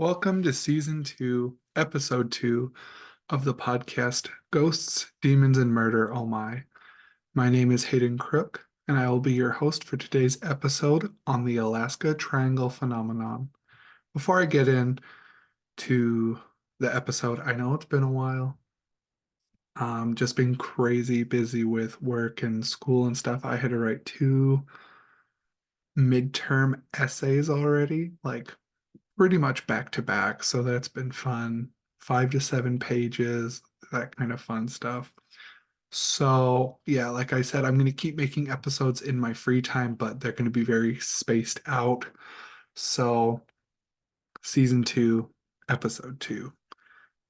Welcome to season 2, episode 2 of the podcast Ghosts, Demons, and Murder. Oh my. My name is Hayden Crook, and I will be your host for today's episode on the Alaska Triangle phenomenon. Before I get into the episode, I know it's been a while. Just been crazy busy with work and school and stuff. I had to write 2 midterm essays already, like pretty much back to back. So that's been fun. 5 to 7 pages, that kind of fun stuff. So, yeah, like I said, I'm going to keep making episodes in my free time, but they're going to be very spaced out. So, season 2, episode 2.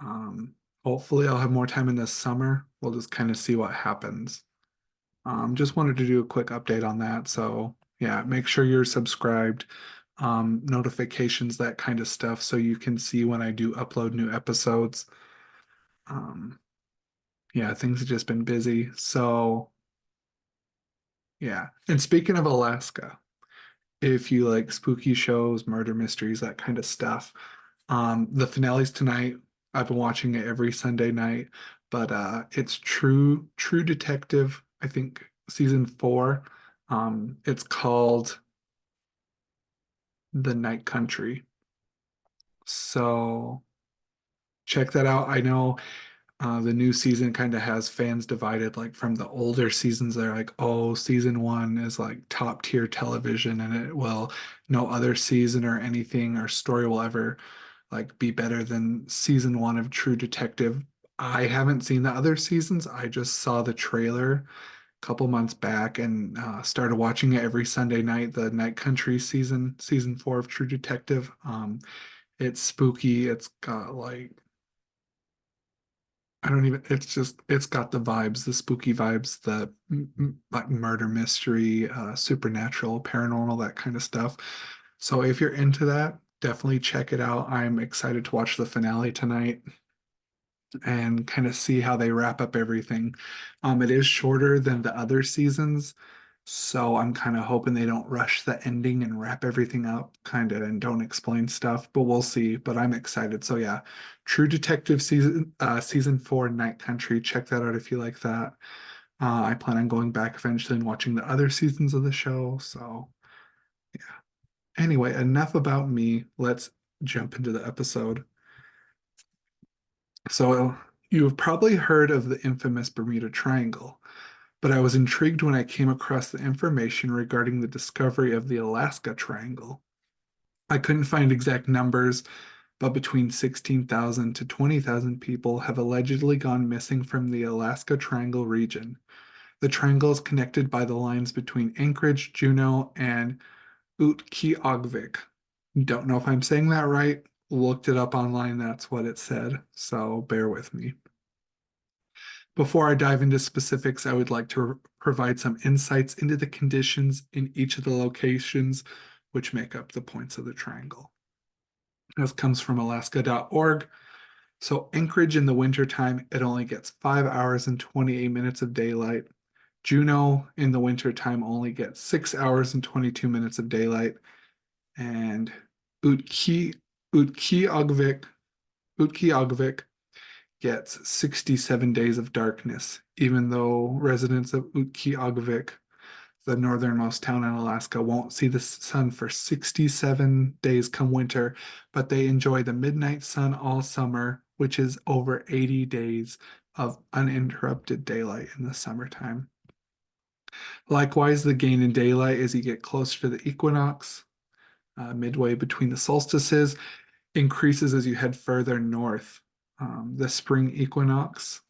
Um, Hopefully, I'll have more time in this summer. We'll just kind of see what happens. Just wanted to do a quick update on that. So, yeah, make sure you're subscribed, notifications, that kind of stuff, so you can see when I do upload new episodes. Um, yeah, things have just been busy. So, yeah. And speaking of Alaska, if you like spooky shows, murder mysteries, that kind of stuff, the finale's tonight. I've been watching it every Sunday night, but it's True Detective, I think season 4. It's called The Night Country. So check that out. I know the new season kind of has fans divided, like from the older seasons. They're like, oh, season 1 is like top tier television, and it will, no other season or anything or story will ever like be better than season 1 of True Detective. I haven't seen the other seasons. I just saw the trailer a couple months back and started watching it every Sunday night. The Night Country season 4 of True Detective. It's spooky. It's got like, I don't even, it's got the vibes, the spooky vibes, the like murder mystery, supernatural, paranormal, that kind of stuff. So if you're into that, definitely check it out. I'm excited to watch the finale tonight and kind of see how they wrap up everything. It is shorter than the other seasons, so I'm kind of hoping they don't rush the ending and wrap everything up, kind of, and don't explain stuff, but we'll see. But I'm excited. So yeah, True Detective season 4, Night Country. Check that out if you like that. I plan on going back eventually and watching the other seasons of the show. So yeah. Anyway, enough about me. Let's jump into the episode. So you have probably heard of the infamous Bermuda Triangle, but I was intrigued when I came across the information regarding the discovery of the Alaska Triangle. I couldn't find exact numbers, but between 16,000 to 20,000 people have allegedly gone missing from the Alaska Triangle region. The triangle is connected by the lines between Anchorage, Juneau, and Utqiagvik. Don't know if I'm saying that right. Looked it up online, that's what it said, so bear with me. Before I dive into specifics, I would like to provide some insights into the conditions in each of the locations which make up the points of the triangle. This comes from alaska.org. So Anchorage in the wintertime, it only gets 5 hours and 28 minutes of daylight. Juneau in the wintertime only gets 6 hours and 22 minutes of daylight. And Utqiagvik, Utqiagvik gets 67 days of darkness, even though residents of Utqiagvik, the northernmost town in Alaska, won't see the sun for 67 days come winter, but they enjoy the midnight sun all summer, which is over 80 days of uninterrupted daylight in the summertime. Likewise, the gain in daylight as you get closer to the equinox, midway between the solstices, increases as you head further north. The spring equinox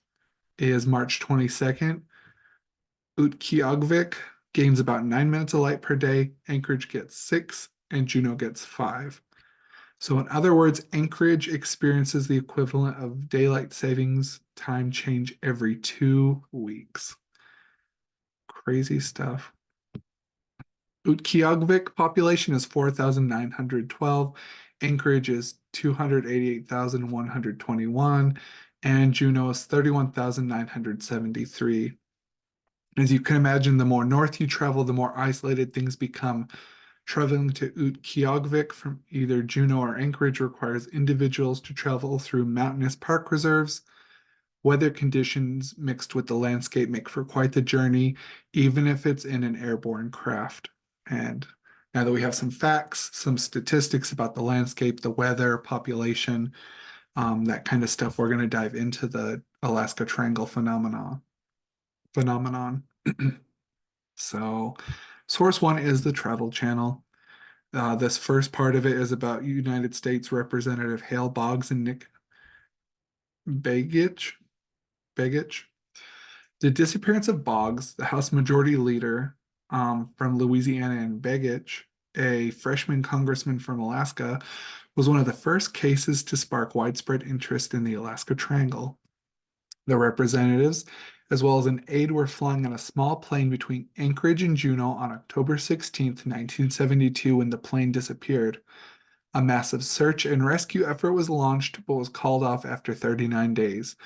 is March 22nd. Utqiagvik gains about 9 minutes of light per day. Anchorage gets 6, and Juneau gets 5. So, in other words, Anchorage experiences the equivalent of daylight savings time change every 2 weeks. Crazy stuff. Utqiagvik population is 4,912. Anchorage is 288,121. And Juneau is 31,973. As you can imagine, the more north you travel, the more isolated things become. Traveling to Utqiagvik from either Juneau or Anchorage requires individuals to travel through mountainous park reserves. Weather conditions mixed with the landscape make for quite the journey, even if it's in an airborne craft. And now that we have some facts, some statistics about the landscape, the weather, population, that kind of stuff, we're going to dive into the Alaska Triangle phenomenon. So, source one is the Travel Channel. This first part of it is about United States Representative Hale Boggs and Nick Begich. Begich. The disappearance of Boggs, the House Majority Leader from Louisiana, and Begich, a freshman congressman from Alaska, was one of the first cases to spark widespread interest in the Alaska Triangle. The representatives, as well as an aide, were flying on a small plane between Anchorage and Juneau on October 16th, 1972, when the plane disappeared. A massive search and rescue effort was launched, but was called off after 39 days.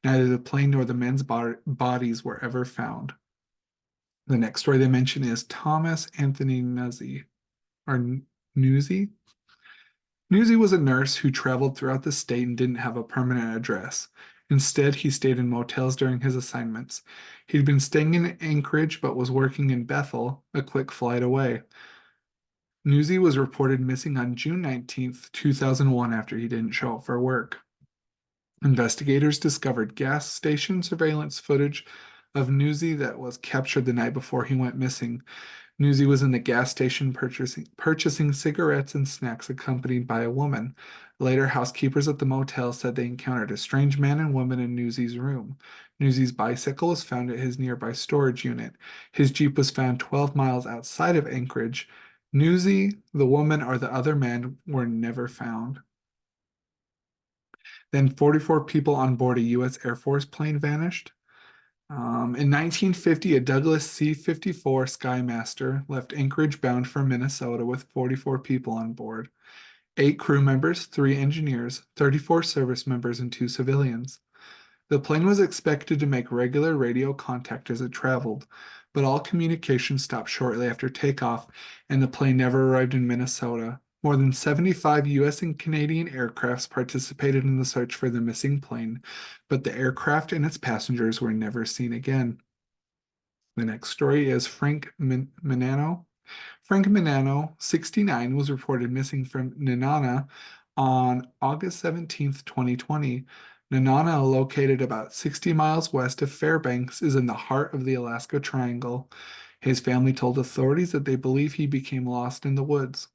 Neither the plane nor the men's bodies were ever found. The next story they mention is Thomas Anthony Nuzzi, or Newsy. Newsy was a nurse who traveled throughout the state and didn't have a permanent address. Instead, he stayed in motels during his assignments. He'd been staying in Anchorage but was working in Bethel, a quick flight away. Newsy was reported missing on June 19th, 2001, after he didn't show up for work. Investigators discovered gas station surveillance footage of Newsy that was captured the night before he went missing. Newsy was in the gas station purchasing cigarettes and snacks accompanied by a woman. Later, housekeepers at the motel said they encountered a strange man and woman in Newsy's room. Newsy's bicycle was found at his nearby storage unit. His Jeep was found 12 miles outside of Anchorage. Newsy, the woman, or the other man were never found. Then 44 people on board a U.S. Air Force plane vanished. In 1950, a Douglas C-54 Skymaster left Anchorage bound for Minnesota with 44 people on board. 8 crew members, 3 engineers, 34 service members, and 2 civilians. The plane was expected to make regular radio contact as it traveled, but all communication stopped shortly after takeoff, and the plane never arrived in Minnesota. More than 75 U.S. and Canadian aircrafts participated in the search for the missing plane, but the aircraft and its passengers were never seen again. The next story is Frank Minano. Frank Minano, 69, was reported missing from Nenana on August 17th, 2020. Nenana, located about 60 miles west of Fairbanks, is in the heart of the Alaska Triangle. His family told authorities that they believe he became lost in the woods.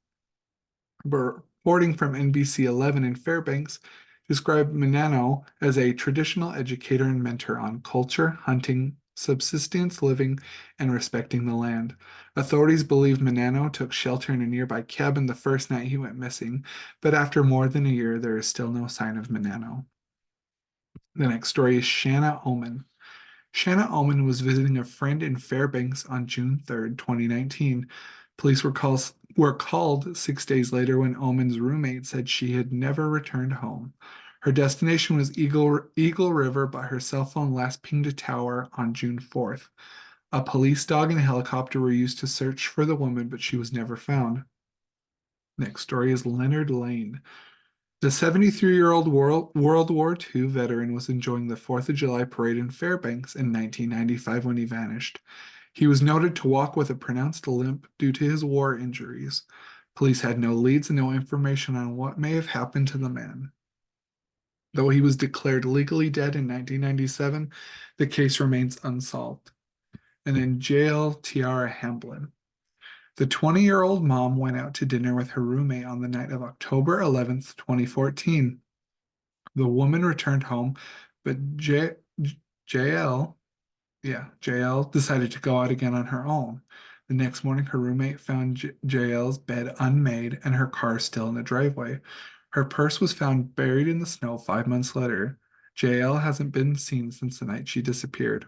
Reporting from NBC 11 in Fairbanks described Minano as a traditional educator and mentor on culture, hunting, subsistence living, and respecting the land. Authorities believe Minano took shelter in a nearby cabin the first night he went missing, but after more than a year, there is still no sign of Minano. The next story is Shanna Oman. Shanna Oman was visiting a friend in Fairbanks on June 3rd, 2019. Police were called 6 days later when Oman's roommate said she had never returned home. Her destination was Eagle River, but her cell phone last pinged a tower on June 4th. A police dog and a helicopter were used to search for the woman, but she was never found. Next story is Leonard Lane. The 73-year-old World War II veteran was enjoying the 4th of July parade in Fairbanks in 1995 when he vanished. He was noted to walk with a pronounced limp due to his war injuries. Police had no leads and no information on what may have happened to the man. Though he was declared legally dead in 1997, the case remains unsolved. And in jail, Tiara Hamblin. The 20-year-old mom went out to dinner with her roommate on the night of October 11th, 2014. The woman returned home, but JL decided to go out again on her own. The next morning, her roommate found JL's bed unmade and her car still in the driveway. Her purse was found buried in the snow 5 months later. JL hasn't been seen since the night she disappeared.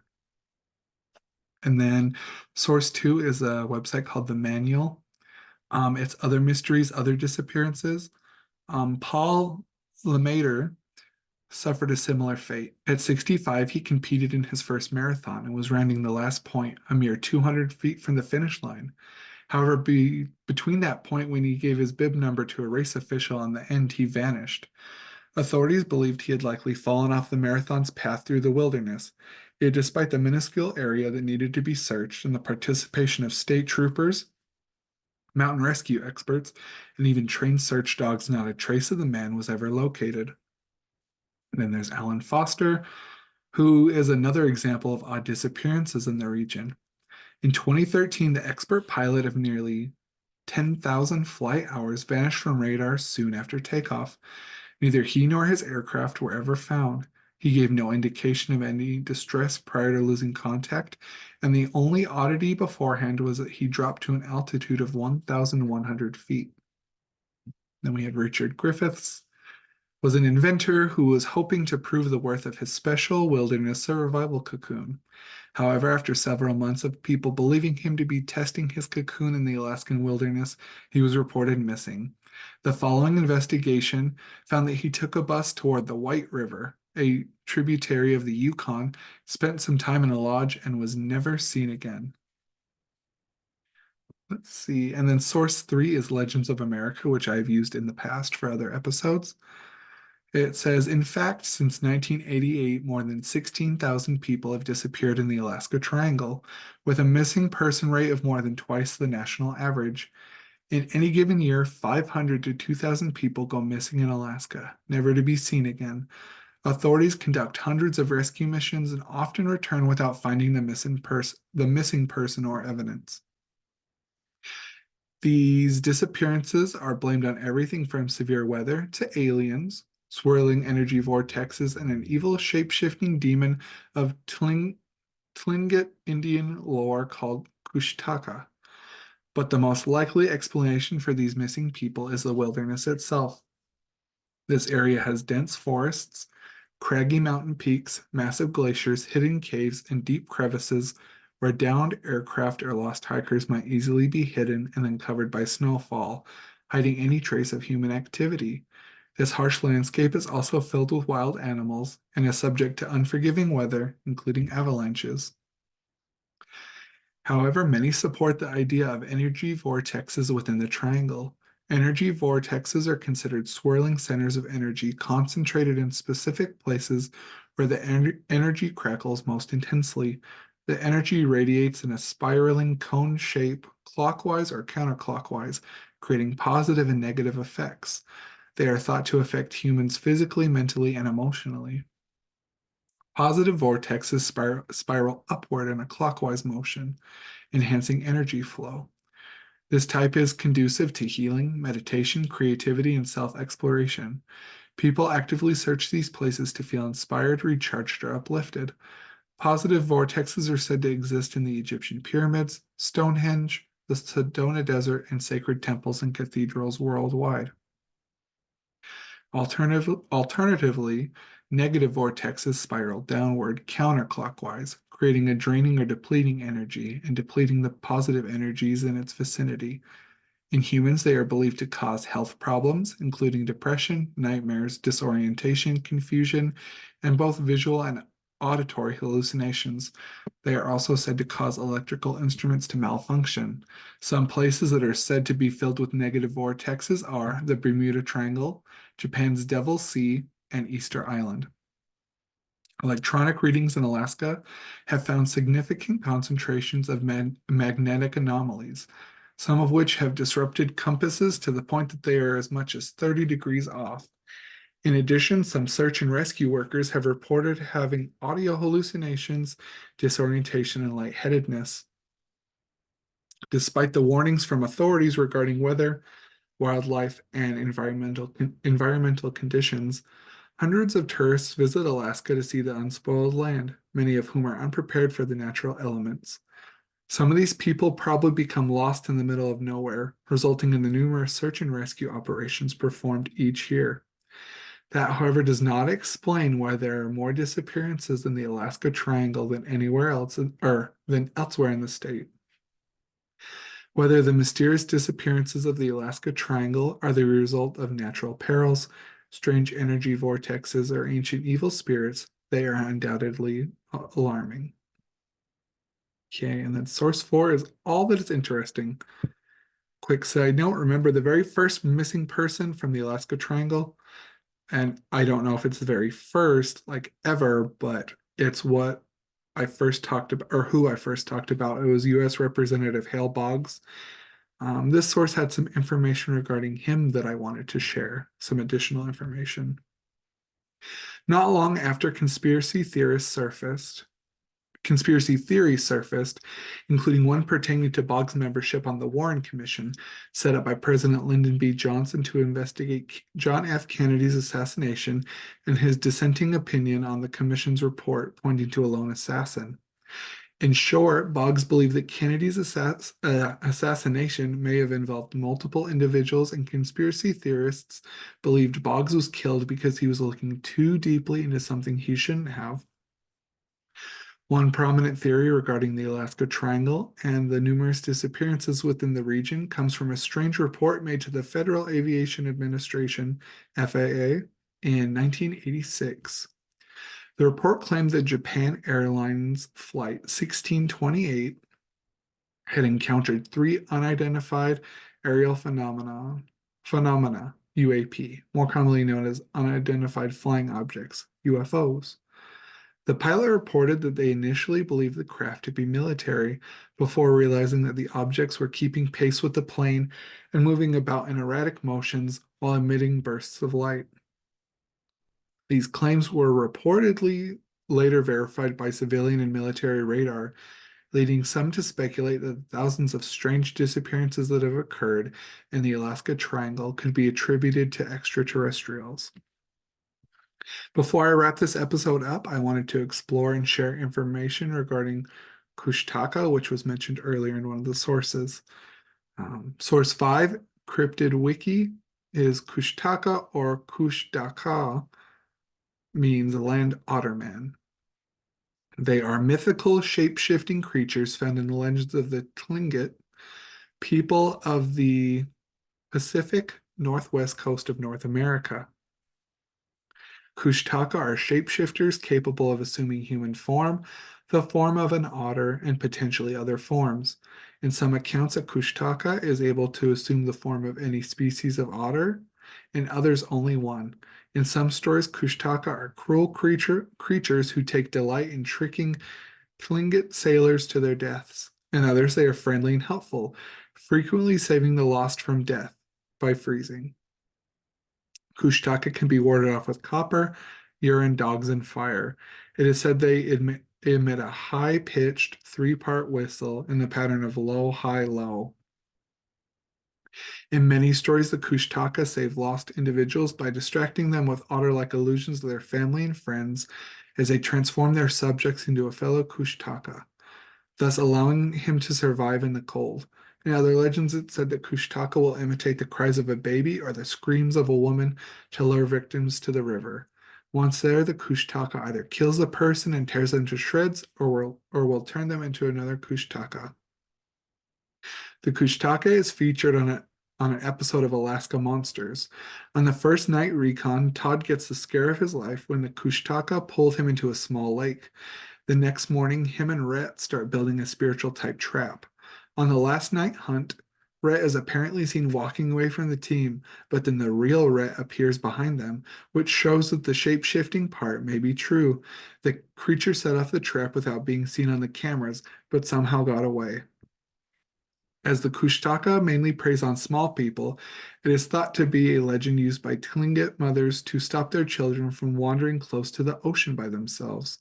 And then source 2 is a website called The Manual. It's Other Mysteries, Other Disappearances. Paul Lemater suffered a similar fate. At 65, he competed in his first marathon and was rounding the last point, a mere 200 feet from the finish line. However, between that point when he gave his bib number to a race official and the end, he vanished. Authorities believed he had likely fallen off the marathon's path through the wilderness. Yet, despite the minuscule area that needed to be searched and the participation of state troopers, mountain rescue experts, and even trained search dogs, not a trace of the man was ever located. And then there's Alan Foster, who is another example of odd disappearances in the region. In 2013, the expert pilot of nearly 10,000 flight hours vanished from radar soon after takeoff. Neither he nor his aircraft were ever found. He gave no indication of any distress prior to losing contact, and the only oddity beforehand was that he dropped to an altitude of 1,100 feet. Then we had Richard Griffiths, was an inventor who was hoping to prove the worth of his special wilderness survival cocoon. However, after several months of people believing him to be testing his cocoon in the Alaskan wilderness, he was reported missing. The following investigation found that he took a bus toward the White River, a tributary of the Yukon, spent some time in a lodge, and was never seen again. Let's see. And then source 3 is Legends of America, which I've used in the past for other episodes. It says, in fact, since 1988, more than 16,000 people have disappeared in the Alaska Triangle, with a missing person rate of more than twice the national average. In any given year, 500 to 2,000 people go missing in Alaska, never to be seen again. Authorities conduct hundreds of rescue missions and often return without finding the missing person or evidence. These disappearances are blamed on everything from severe weather to aliens, swirling energy vortexes, and an evil shape-shifting demon of Tlingit Indian lore called Kushtaka. But the most likely explanation for these missing people is the wilderness itself. This area has dense forests, craggy mountain peaks, massive glaciers, hidden caves, and deep crevices where downed aircraft or lost hikers might easily be hidden and then covered by snowfall, hiding any trace of human activity. This harsh landscape is also filled with wild animals and is subject to unforgiving weather, including avalanches. However, many support the idea of energy vortexes within the triangle. Energy vortexes are considered swirling centers of energy concentrated in specific places where the energy crackles most intensely. The energy radiates in a spiraling cone shape, clockwise or counterclockwise, creating positive and negative effects. They are thought to affect humans physically, mentally, and emotionally. Positive vortexes spiral upward in a clockwise motion, enhancing energy flow. This type is conducive to healing, meditation, creativity, and self exploration. People actively search these places to feel inspired, recharged, or uplifted. Positive vortexes are said to exist in the Egyptian pyramids, Stonehenge, the Sedona Desert, and sacred temples and cathedrals worldwide. Alternatively, negative vortexes spiral downward counterclockwise, creating a draining or depleting energy and depleting the positive energies in its vicinity. In humans, they are believed to cause health problems, including depression, nightmares, disorientation, confusion, and both visual and auditory hallucinations. They are also said to cause electrical instruments to malfunction. Some places that are said to be filled with negative vortexes are the Bermuda Triangle, Japan's Devil's Sea, and Easter Island. Electronic readings in Alaska have found significant concentrations of magnetic anomalies, some of which have disrupted compasses to the point that they are as much as 30 degrees off. In addition, some search and rescue workers have reported having audio hallucinations, disorientation, and lightheadedness. Despite the warnings from authorities regarding weather, wildlife, and environmental conditions, hundreds of tourists visit Alaska to see the unspoiled land, many of whom are unprepared for the natural elements. Some of these people probably become lost in the middle of nowhere, resulting in the numerous search and rescue operations performed each year. That, however, does not explain why there are more disappearances in the Alaska Triangle than anywhere else or than elsewhere in the state. Whether the mysterious disappearances of the Alaska Triangle are the result of natural perils, strange energy vortexes, or ancient evil spirits, they are undoubtedly alarming. Okay, and then source 4 is all that is interesting. Quick side note, remember the very first missing person from the Alaska Triangle? And I don't know if it's the very first, like ever, but it's what I first talked about, or who I first talked about. It was U.S. Representative Hale Boggs. This source had some information regarding him that I wanted to share, some additional information. Not long after conspiracy theories surfaced, including one pertaining to Boggs' membership on the Warren Commission, set up by President Lyndon B. Johnson to investigate John F. Kennedy's assassination, and his dissenting opinion on the commission's report pointing to a lone assassin. In short, Boggs believed that Kennedy's assassination may have involved multiple individuals, and conspiracy theorists believed Boggs was killed because he was looking too deeply into something he shouldn't have. One prominent theory regarding the Alaska Triangle and the numerous disappearances within the region comes from a strange report made to the Federal Aviation Administration, FAA, in 1986. The report claimed that Japan Airlines Flight 1628 had encountered three unidentified aerial phenomena, UAP, more commonly known as unidentified flying objects, UFOs. The pilot reported that they initially believed the craft to be military before realizing that the objects were keeping pace with the plane and moving about in erratic motions while emitting bursts of light. These claims were reportedly later verified by civilian and military radar, leading some to speculate that thousands of strange disappearances that have occurred in the Alaska Triangle could be attributed to extraterrestrials. Before I wrap this episode up, I wanted to explore and share information regarding Kushtaka, which was mentioned earlier in one of the sources. Source 5, Cryptid Wiki, is Kushtaka or Kushtaka means land otterman. They are mythical shape-shifting creatures found in the legends of the Tlingit, people of the Pacific Northwest coast of North America. Kushtaka are shapeshifters capable of assuming human form, the form of an otter, and potentially other forms. In some accounts, a Kushtaka is able to assume the form of any species of otter, in others only one. In some stories, Kushtaka are cruel creatures who take delight in tricking Tlingit sailors to their deaths. In others, they are friendly and helpful, frequently saving the lost from death by freezing. Kushtaka can be warded off with copper, urine, dogs, and fire. It is said they emit a high-pitched three-part whistle in the pattern of low, high, low. In many stories, the Kushtaka save lost individuals by distracting them with otter-like illusions of their family and friends as they transform their subjects into a fellow Kushtaka, thus allowing him to survive in the cold. In other legends, it said that Kushtaka will imitate the cries of a baby or the screams of a woman to lure victims to the river. Once there, the Kushtaka either kills the person and tears them to shreds, or will turn them into another Kushtaka. The Kushtaka is featured on an episode of Alaska Monsters. On the first night recon, Todd gets the scare of his life when the Kushtaka pulled him into a small lake. The next morning, him and Rhett start building a spiritual type trap. On the last night hunt, Rhett is apparently seen walking away from the team, but then the real Rhett appears behind them, which shows that the shape-shifting part may be true. The creature set off the trap without being seen on the cameras, but somehow got away. As the Kushtaka mainly preys on small people, it is thought to be a legend used by Tlingit mothers to stop their children from wandering close to the ocean by themselves.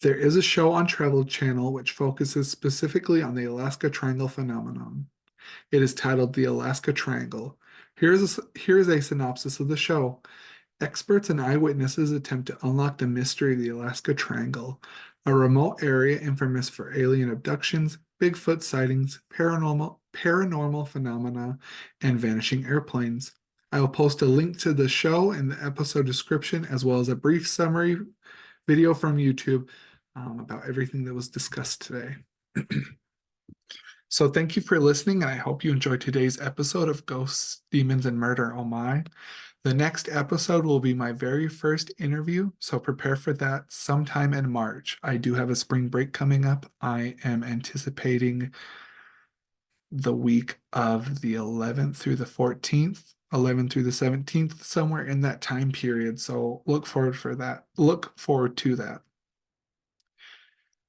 There is a show on Travel Channel which focuses specifically on the Alaska Triangle phenomenon. It is titled The Alaska Triangle. Here is a synopsis of the show. Experts and eyewitnesses attempt to unlock the mystery of the Alaska Triangle, a remote area infamous for alien abductions, Bigfoot sightings, paranormal phenomena, and vanishing airplanes. I will post a link to the show in the episode description, as well as a brief summary video from YouTube about everything that was discussed today. So thank you for listening, and I hope you enjoyed today's episode of Ghosts, Demons, and Murder. Oh my. The next episode will be my very first interview, so prepare for that sometime in March. I do have a spring break coming up. I am anticipating the week of the 11th through the 14th, 11th through the 17th, somewhere in that time period. So look forward for that. Look forward to that.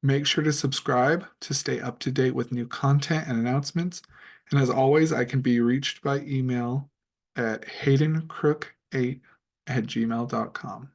Make sure to subscribe to stay up to date with new content and announcements. And as always, I can be reached by email at haydencrook8@gmail.com.